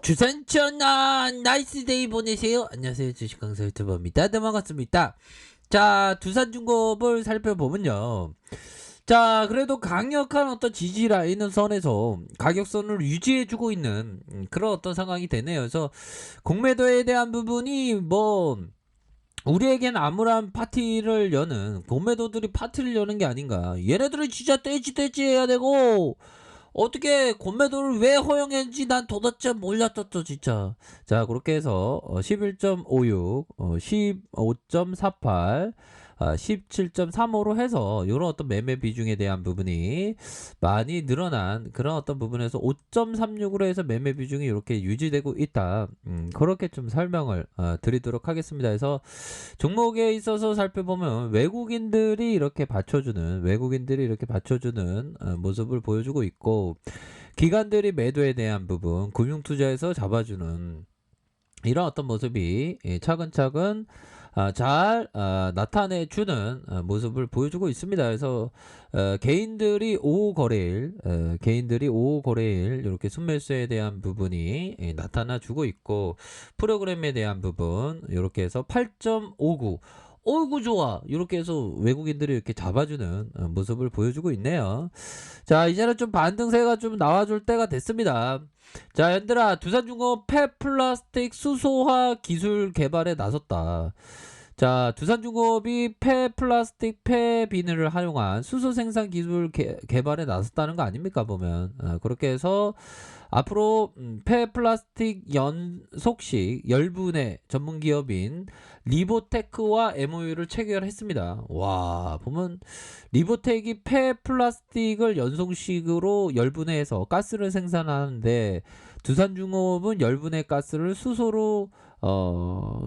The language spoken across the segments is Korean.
주산천하 나이스 데이 보내세요. 안녕하세요, 주식강사 유튜버입니다. 네, 반갑습니다. 자, 두산중공업을 살펴보면요, 자, 그래도 강력한 어떤 지지 라인은 선에서 가격선을 유지해주고 있는 그런 어떤 상황이 되네요. 그래서 공매도에 대한 부분이 뭐 우리에겐 암울한 파티를 여는, 공매도들이 파티를 여는 게 아닌가. 얘네들은 진짜 떼지 해야 되고, 어떻게 공매도를 왜 허용했는지 난 도대체 몰랐었죠, 진짜. 자, 그렇게 해서 11.56, 15.48, 17.35로 해서 이런 어떤 매매 비중에 대한 부분이 많이 늘어난 그런 어떤 부분에서 5.36으로 해서 매매 비중이 이렇게 유지되고 있다. 그렇게 좀 설명을 드리도록 하겠습니다. 그래서 종목에 있어서 살펴보면 외국인들이 이렇게 받쳐주는 모습을 보여주고 있고, 기관들이 매도에 대한 부분, 금융투자에서 잡아주는 이런 어떤 모습이 차근차근 잘 나타내주는 모습을 보여주고 있습니다. 그래서 개인들이 오후 거래일 이렇게 순매수에 대한 부분이 나타나주고 있고, 프로그램에 대한 부분 이렇게 해서 8.59, 어이구 좋아, 이렇게 해서 외국인들이 이렇게 잡아주는 모습을 보여주고 있네요. 자, 이제는 좀 반등세가 좀 나와줄 때가 됐습니다. 자, 얘들아, 두산중공업 폐플라스틱 수소화 기술 개발에 나섰다. 자, 두산중공업이 폐플라스틱 폐비닐을 활용한 수소 생산 기술 개발에 나섰다는 거 아닙니까, 보면. 그렇게 해서 앞으로 폐플라스틱 연속식 열분해 전문 기업인 리보테크와 MOU를 체결했습니다. 와, 보면 리보텍이 폐플라스틱을 연속식으로 열분해해서 가스를 생산하는데, 두산중공업은 열분해 가스를 수소로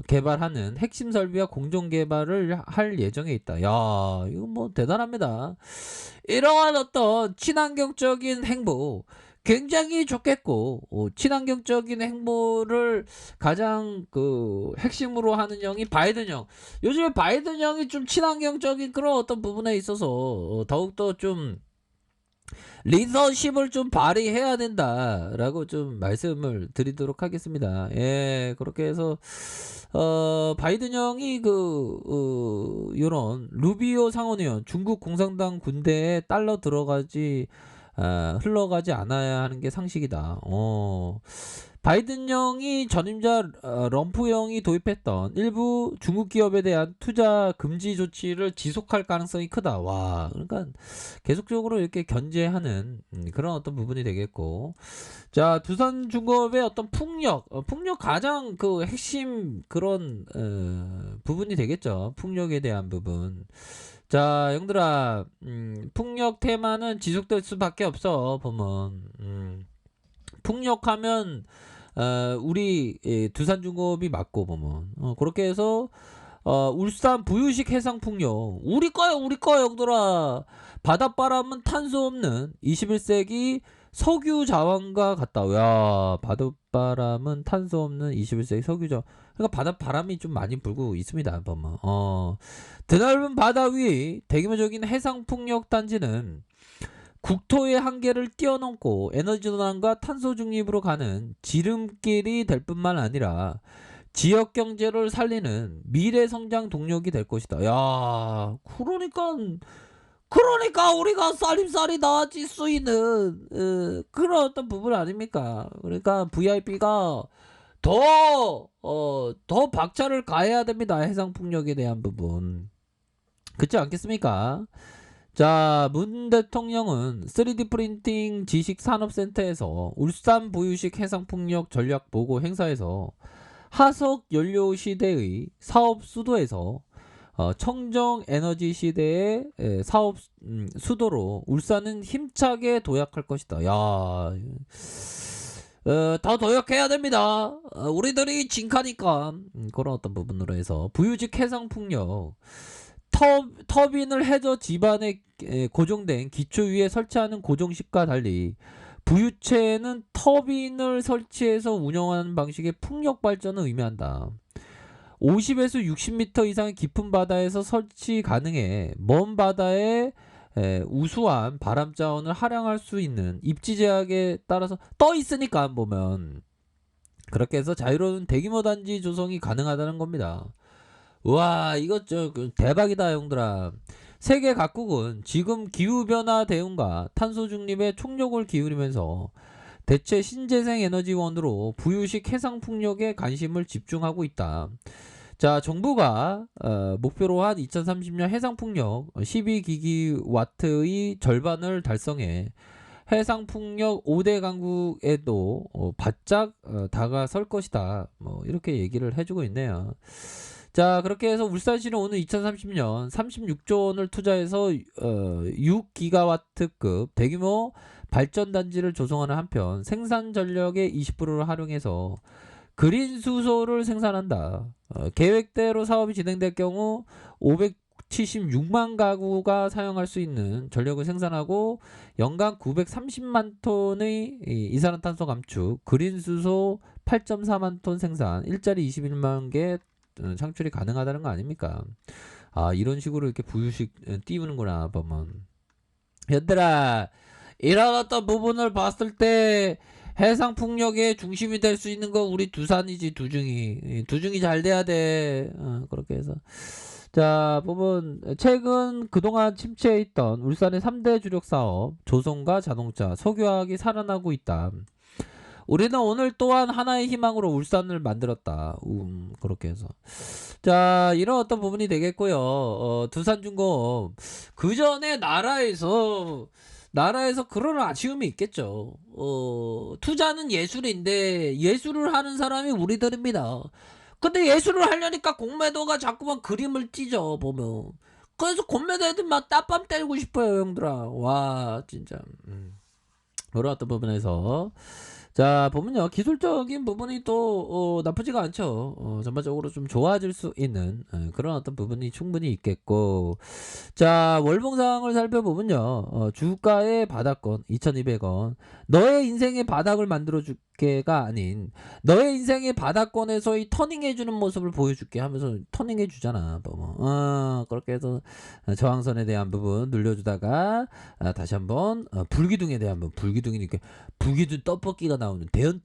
개발하는 핵심 설비와 공정 개발을 할 예정에 있다. 야, 이거 뭐 대단합니다. 이러한 어떤 친환경적인 행보 굉장히 좋겠고, 친환경적인 행보를 가장 그 핵심으로 하는 형이 바이든 형. 요즘에 바이든 형이 좀 친환경적인 그런 어떤 부분에 있어서 더욱더 좀 리더십을 좀 발휘해야 된다라고 좀 말씀을 드리도록 하겠습니다. 예, 그렇게 해서 바이든 형이 요런 루비오 상원의원, 중국 공산당 군대에 달러 흘러가지 않아야 하는 게 상식이다. 바이든 형이 전임자 럼프 형이 도입했던 일부 중국 기업에 대한 투자 금지 조치를 지속할 가능성이 크다. 와, 그러니까 계속적으로 이렇게 견제하는 그런 어떤 부분이 되겠고, 자, 두산중공업의 어떤 풍력 가장 그 핵심 그런 부분이 되겠죠. 풍력에 대한 부분. 자, 형들아, 풍력 테마는 지속될 수밖에 없어, 보면. 풍력하면 우리 두산중공업이 맞고, 보면. 그렇게 해서 울산 부유식 해상풍력 우리 거야 형들아. 바닷바람은 탄소 없는 21세기 석유 자원과 같다. 야, 바닷바람은 탄소 없는 21세기 석유 자원. 그러니까 바닷바람이 좀 많이 불고 있습니다, 보면. 드넓은 바다 위 대규모적인 해상풍력 단지는 국토의 한계를 뛰어넘고 에너지전환과 탄소 중립으로 가는 지름길이 될 뿐만 아니라 지역 경제를 살리는 미래 성장 동력이 될 것이다. 야, 그러니까 우리가 쌀임쌀이 나아질 수 있는 그런 어떤 부분 아닙니까? 그러니까 VIP가 더 박차를 가해야 됩니다. 해상 풍력에 대한 부분. 그렇지 않겠습니까? 자, 문 대통령은 3D 프린팅 지식산업센터에서 울산 보유식 해상풍력 전략 보고 행사에서 화석 연료 시대의 사업 수도에서 청정 에너지 시대의 사업 수도로 울산은 힘차게 도약할 것이다. 야, 더 도약해야 됩니다. 우리들이 진카니까. 그런 어떤 부분으로 해서 부유직 해상풍력 터빈을 해저 집안에 고정된 기초 위에 설치하는 고정식과 달리 부유체는 터빈을 설치해서 운영하는 방식의 풍력 발전을 의미한다. 50에서 60m 이상의 깊은 바다에서 설치 가능해 먼 바다에 우수한 바람 자원을 활용할 수 있는 입지 제약에 따라서 떠 있으니까 보면 그렇게 해서 자유로운 대규모 단지 조성이 가능하다는 겁니다. 와, 이거 대박이다, 형들아. 세계 각국은 지금 기후변화 대응과 탄소 중립에 총력을 기울이면서 대체 신재생 에너지원으로 부유식 해상풍력에 관심을 집중하고 있다. 자, 정부가 목표로 한 2030년 해상풍력 12기기와트의 절반을 달성해 해상풍력 5대 강국에도 바짝 다가설 것이다. 뭐 이렇게 얘기를 해주고 있네요. 자, 그렇게 해서 울산시는 오늘 2030년 36조 원을 투자해서 6기가와트급 대규모 발전단지를 조성하는 한편 생산 전력의 20%를 활용해서 그린 수소를 생산한다. 계획대로 사업이 진행될 경우 576만 가구가 사용할 수 있는 전력을 생산하고 연간 930만 톤의 이산화탄소 감축, 그린 수소 8.4만 톤 생산, 일자리 21만 개 창출이 가능하다는 거 아닙니까? 아, 이런 식으로 이렇게 부유식 띄우는구나 보면. 얘들아, 이런 어떤 부분을 봤을 때 해상풍력의 중심이 될 수 있는 거 우리 두산이지. 두중이 잘 돼야 돼. 그렇게 해서 자, 보면 최근 그동안 침체해 있던 울산의 3대 주력 사업 조선과 자동차, 석유화학이 살아나고 있다. 우리는 오늘 또한 하나의 희망으로 울산을 만들었다. 그렇게 해서 자, 이런 어떤 부분이 되겠고요. 두산중공업 그 전에 나라에서 그런 아쉬움이 있겠죠. 투자는 예술인데 예술을 하는 사람이 우리들입니다. 근데 예술을 하려니까 공매도가 자꾸만 그림을 찢어 보면. 그래서 공매도 애들 막 따밤 때리고 싶어요, 형들아. 와, 진짜. 그런 어떤 부분에서 자, 보면요, 기술적인 부분이 또 나쁘지가 않죠. 전반적으로 좀 좋아질 수 있는 그런 어떤 부분이 충분히 있겠고, 자, 월봉 상황을 살펴보면요, 주가의 바닥권 2,200원, 너의 인생의 바닥을 만들어줄게가 아닌 너의 인생의 바닥권에서의 터닝해주는 모습을 보여줄게 하면서 터닝해주잖아. 그렇게 해서 저항선에 대한 부분 눌려주다가 다시 한번 불기둥에 대한 부분, 불기둥이니까 불기둥 떡볶이가 나오는 대연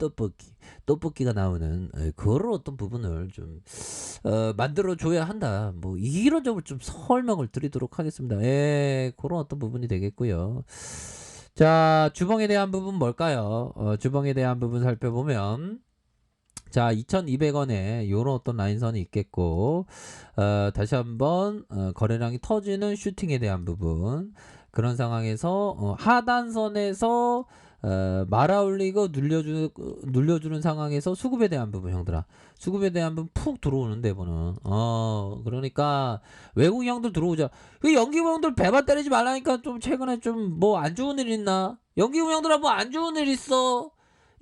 떡볶이가 나오는 그런 어떤 부분을 좀 만들어 줘야 한다. 뭐 이런 점을 좀 설명을 드리도록 하겠습니다. 그런 어떤 부분이 되겠고요. 자, 주봉에 대한 부분 뭘까요? 주봉에 대한 부분 살펴보면 자, 2,200원에 요런 어떤 라인선이 있겠고, 다시 한번 거래량이 터지는 슈팅에 대한 부분, 그런 상황에서 하단선에서 말아올리고 눌려주는 상황에서 수급에 대한 부분, 형들아, 수급에 대한 부분 푹 들어오는데 보는. 그러니까 외국 형들 들어오자. 그 연기부 형들 배만 때리지 말라니까. 좀 최근에 좀 뭐 안 좋은 일 있나? 연기부 형들아, 뭐 안 좋은 일 있어?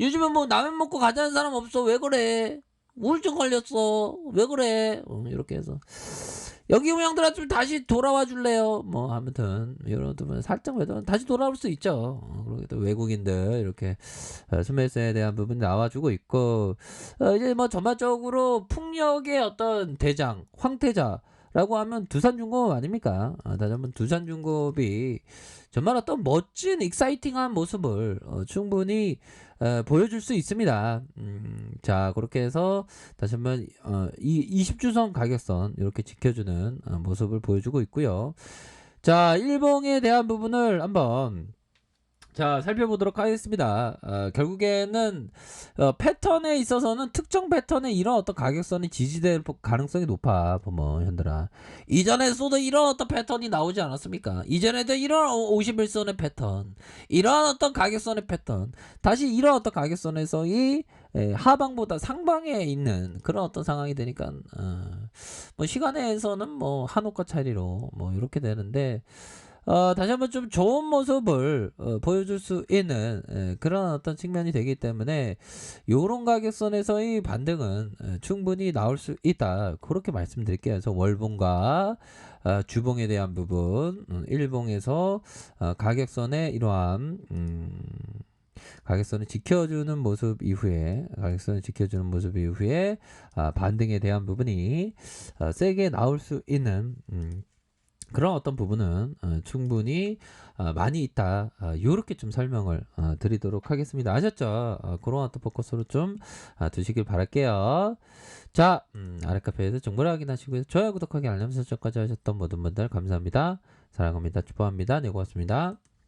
요즘에 뭐 라면 먹고 가자는 사람 없어. 왜 그래? 우울증 걸렸어. 왜 그래? 이렇게 해서 여기 형들아 좀 다시 돌아와 줄래요? 뭐 아무튼 이런 부분 살짝 외도 다시 돌아올 수 있죠. 그리고 또 외국인들 이렇게 스매스에 대한 부분이 나와주고 있고, 이제 뭐 전반적으로 풍력의 어떤 대장 황태자라고 하면 두산중공업 아닙니까? 다시 한번 두산중공업이 정말 어떤 멋진 익사이팅한 모습을 충분히 보여줄 수 있습니다. 자, 그렇게 해서 다시 한번 이 20주선 가격선 이렇게 지켜주는 모습을 보여주고 있고요. 자, 일봉에 대한 부분을 한번 자, 살펴보도록 하겠습니다. 결국에는 패턴에 있어서는 특정 패턴에 이런 어떤 가격선이 지지될 가능성이 높아. 보면 현들아, 이전에서도 이런 어떤 패턴이 나오지 않았습니까? 이전에도 이런 51선의 패턴, 이런 어떤 가격선의 패턴, 다시 이런 어떤 가격선에서의 하방보다 상방에 있는 그런 어떤 상황이 되니까 뭐 시간에서는 뭐 한옥과 차리로 뭐 이렇게 되는데, 다시 한번 좀 좋은 모습을 보여줄 수 있는 그런 어떤 측면이 되기 때문에 요런 가격선에서의 반등은 충분히 나올 수 있다. 그렇게 말씀드릴게요. 그래서 월봉과 주봉에 대한 부분, 일봉에서 가격선의 이러한 가격선을 지켜주는 모습 이후에 반등에 대한 부분이 세게 나올 수 있는 그런 어떤 부분은 충분히 많이 있다. 요렇게 좀 설명을 드리도록 하겠습니다. 아셨죠? 그런 어떤 포커스로 좀 두시길 바랄게요. 자, 아랫카페에서 정보를 확인하시고요. 좋아요, 구독하기, 알람 설정까지 하셨던 모든 분들 감사합니다. 사랑합니다. 축복합니다. 네, 고맙습니다.